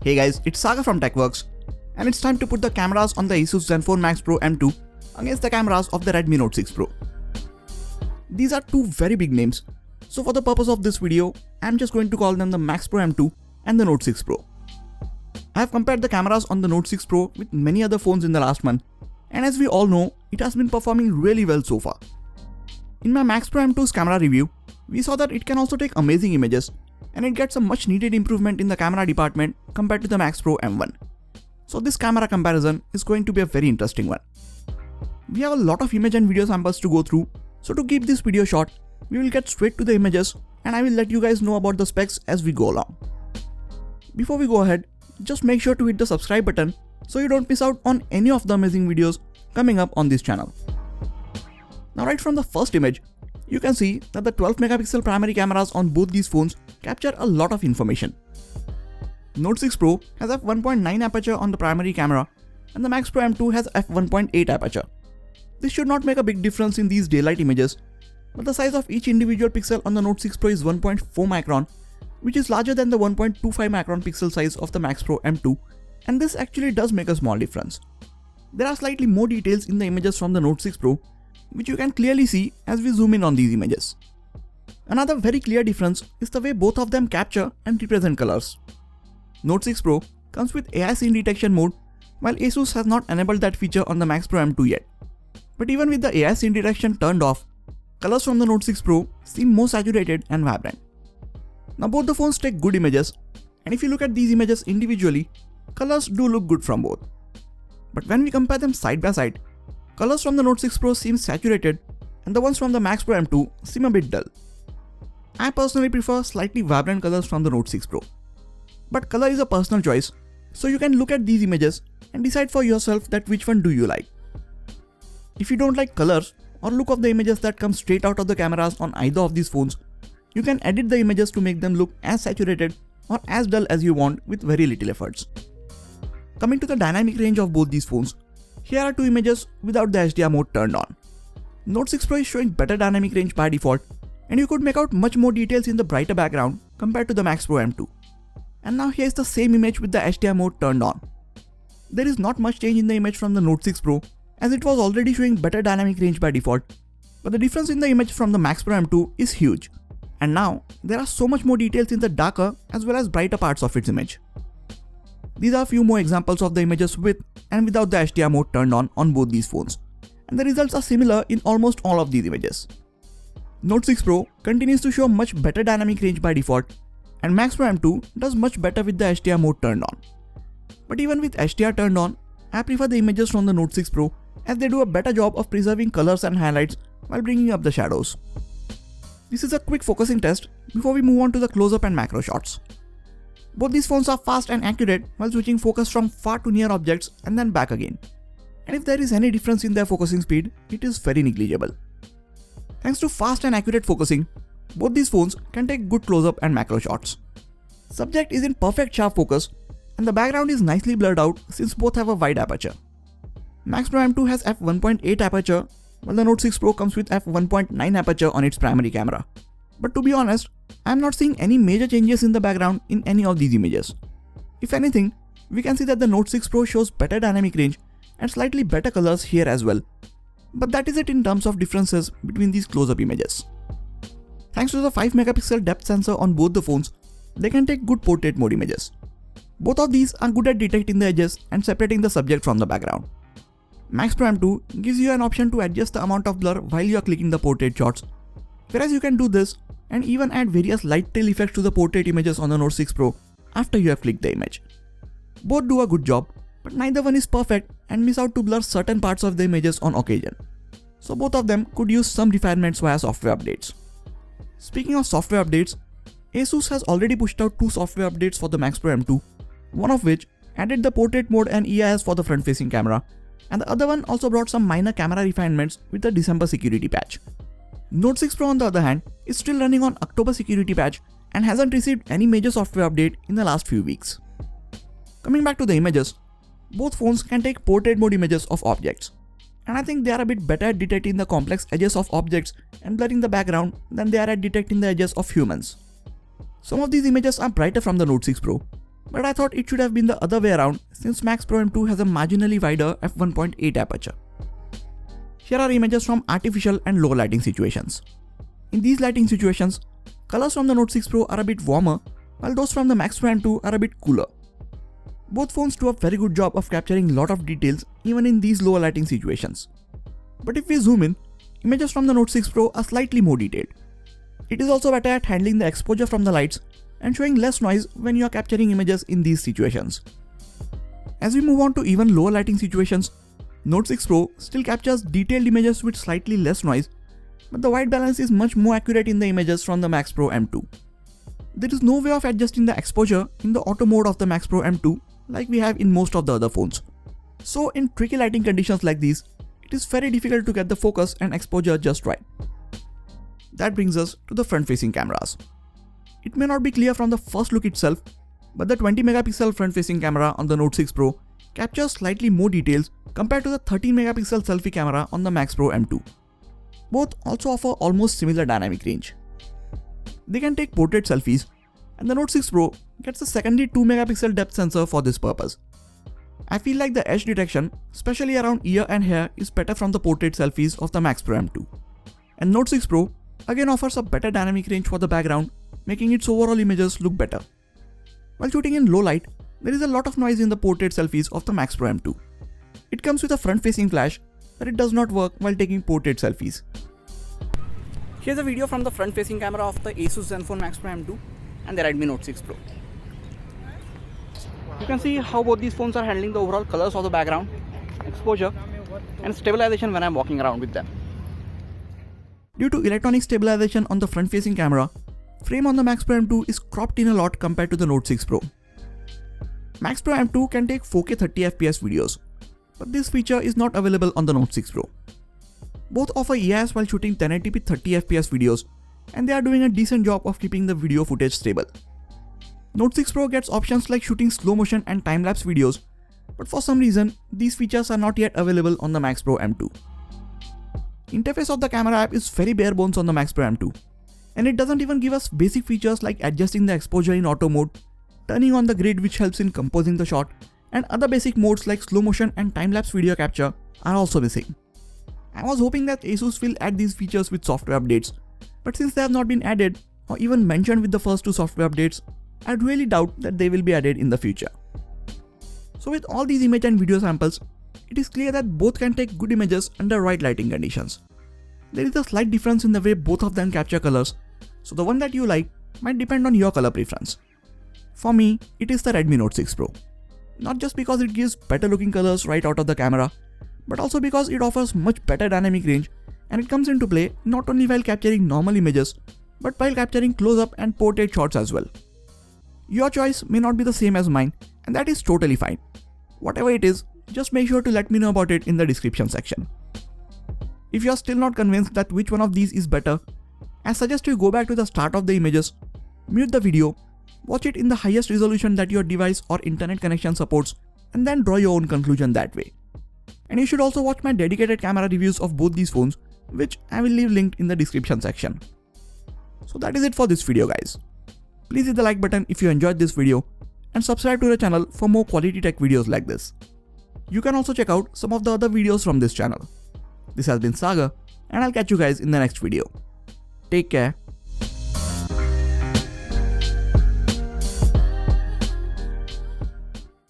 Hey guys, it's Saga from TechWorks, and it's time to put the cameras on the ASUS Zenfone Max Pro M2 against the cameras of the Redmi Note 6 Pro. These are two very big names, so for the purpose of this video, I'm just going to call them the Max Pro M2 and the Note 6 Pro. I have compared the cameras on the Note 6 Pro with many other phones in the last month, and as we all know, it has been performing really well so far. In my Max Pro M2's camera review, we saw that it can also take amazing images, and it gets a much needed improvement in the camera department compared to the Max Pro M1. So this camera comparison is going to be a very interesting one. We have a lot of image and video samples to go through, so to keep this video short, we will get straight to the images and I will let you guys know about the specs as we go along. Before we go ahead, just make sure to hit the subscribe button so you don't miss out on any of the amazing videos coming up on this channel. Now right from the first image, you can see that the 12 megapixel primary cameras on both these phones capture a lot of information. Note 6 Pro has f1.9 aperture on the primary camera and the Max Pro M2 has f1.8 aperture. This should not make a big difference in these daylight images, but the size of each individual pixel on the Note 6 Pro is 1.4 micron, which is larger than the 1.25 micron pixel size of the Max Pro M2, and this actually does make a small difference. There are slightly more details in the images from the Note 6 Pro, which you can clearly see as we zoom in on these images. Another very clear difference is the way both of them capture and represent colors. Note 6 Pro comes with AI scene detection mode, while ASUS has not enabled that feature on the Max Pro M2 yet. But even with the AI scene detection turned off, colors from the Note 6 Pro seem more saturated and vibrant. Now both the phones take good images, and if you look at these images individually, colors do look good from both. But when we compare them side by side, colors from the Note 6 Pro seem saturated and the ones from the Max Pro M2 seem a bit dull. I personally prefer slightly vibrant colors from the Note 6 Pro. But color is a personal choice, so you can look at these images and decide for yourself that which one do you like. If you don't like colors or look of the images that come straight out of the cameras on either of these phones, you can edit the images to make them look as saturated or as dull as you want with very little efforts. Coming to the dynamic range of both these phones, here are two images without the HDR mode turned on. Note 6 Pro is showing better dynamic range by default, and you could make out much more details in the brighter background compared to the Max Pro M2. And now here's the same image with the HDR mode turned on. There is not much change in the image from the Note 6 Pro, as it was already showing better dynamic range by default, but the difference in the image from the Max Pro M2 is huge. And now there are so much more details in the darker as well as brighter parts of its image. These are a few more examples of the images with and without the HDR mode turned on both these phones, and the results are similar in almost all of these images. Note 6 Pro continues to show much better dynamic range by default, and Max Pro M2 does much better with the HDR mode turned on. But even with HDR turned on, I prefer the images from the Note 6 Pro as they do a better job of preserving colors and highlights while bringing up the shadows. This is a quick focusing test before we move on to the close-up and macro shots. Both these phones are fast and accurate while switching focus from far to near objects and then back again. And if there is any difference in their focusing speed, it is very negligible. Thanks to fast and accurate focusing, both these phones can take good close-up and macro shots. Subject is in perfect sharp focus and the background is nicely blurred out since both have a wide aperture. Max Pro M2 has f1.8 aperture while the Note 6 Pro comes with f1.9 aperture on its primary camera. But to be honest, I am not seeing any major changes in the background in any of these images. If anything, we can see that the Note 6 Pro shows better dynamic range and slightly better colors here as well. But that is it in terms of differences between these close-up images. Thanks to the 5 megapixel depth sensor on both the phones, they can take good portrait mode images. Both of these are good at detecting the edges and separating the subject from the background. Max Pro M2 gives you an option to adjust the amount of blur while you are clicking the portrait shots, whereas you can do this and even add various light tail effects to the portrait images on the Note 6 Pro after you have clicked the image. Both do a good job, but neither one is perfect and miss out to blur certain parts of the images on occasion. So both of them could use some refinements via software updates. Speaking of software updates, ASUS has already pushed out 2 software updates for the Max Pro M2, one of which added the portrait mode and EIS for the front-facing camera, and the other one also brought some minor camera refinements with the December security patch. Note 6 Pro on the other hand is still running on October security patch and hasn't received any major software update in the last few weeks. Coming back to the images, both phones can take portrait mode images of objects, and I think they are a bit better at detecting the complex edges of objects and blurring the background than they are at detecting the edges of humans. Some of these images are brighter from the Note 6 Pro, but I thought it should have been the other way around since Max Pro M2 has a marginally wider f1.8 aperture. Here are images from artificial and low lighting situations. In these lighting situations, colors from the Note 6 Pro are a bit warmer, while those from the Max Pro M2 are a bit cooler. Both phones do a very good job of capturing a lot of details even in these lower lighting situations. But if we zoom in, images from the Note 6 Pro are slightly more detailed. It is also better at handling the exposure from the lights and showing less noise when you are capturing images in these situations. As we move on to even lower lighting situations, Note 6 Pro still captures detailed images with slightly less noise, but the white balance is much more accurate in the images from the Max Pro M2. There is no way of adjusting the exposure in the auto mode of the Max Pro M2 like we have in most of the other phones. So in tricky lighting conditions like these, it is very difficult to get the focus and exposure just right. That brings us to the front-facing cameras. It may not be clear from the first look itself, but the 20 megapixel front-facing camera on the Note 6 Pro captures slightly more details compared to the 13 megapixel selfie camera on the Max Pro M2. Both also offer almost similar dynamic range. They can take portrait selfies, and the Note 6 Pro gets a secondary 2 megapixel depth sensor for this purpose. I feel like the edge detection, especially around ear and hair, is better from the portrait selfies of the Max Pro M2. And Note 6 Pro again offers a better dynamic range for the background, making its overall images look better. While shooting in low light, there is a lot of noise in the portrait selfies of the Max Pro M2. It comes with a front-facing flash, but it does not work while taking portrait selfies. Here's a video from the front-facing camera of the ASUS Zenfone Max Pro M2 and the Redmi Note 6 Pro. You can see how both these phones are handling the overall colors of the background, exposure, and stabilization when I'm walking around with them. Due to electronic stabilization on the front-facing camera, frame on the Max Pro M2 is cropped in a lot compared to the Note 6 Pro. Max Pro M2 can take 4K 30fps videos, but this feature is not available on the Note 6 Pro. Both offer EIS while shooting 1080p 30fps videos, and they are doing a decent job of keeping the video footage stable. Note 6 Pro gets options like shooting slow motion and time-lapse videos, but for some reason, these features are not yet available on the Max Pro M2. Interface of the camera app is very bare bones on the Max Pro M2, and it doesn't even give us basic features like adjusting the exposure in auto mode, turning on the grid which helps in composing the shot, and other basic modes like slow motion and time-lapse video capture are also missing. I was hoping that ASUS will add these features with software updates, but since they have not been added or even mentioned with the first two software updates, I really doubt that they will be added in the future. So with all these image and video samples, it is clear that both can take good images under right lighting conditions. There is a slight difference in the way both of them capture colors, so the one that you like might depend on your color preference. For me, it is the Redmi Note 6 Pro. Not just because it gives better looking colors right out of the camera, but also because it offers much better dynamic range and it comes into play not only while capturing normal images, but while capturing close-up and portrait shots as well. Your choice may not be the same as mine, and that is totally fine. Whatever it is, just make sure to let me know about it in the description section. If you are still not convinced that which one of these is better, I suggest you go back to the start of the images, mute the video, watch it in the highest resolution that your device or internet connection supports, and then draw your own conclusion that way. And you should also watch my dedicated camera reviews of both these phones, which I will leave linked in the description section. So that is it for this video, guys. Please hit the like button if you enjoyed this video and subscribe to the channel for more quality tech videos like this. You can also check out some of the other videos from this channel. This has been Sagar, and I'll catch you guys in the next video. Take care.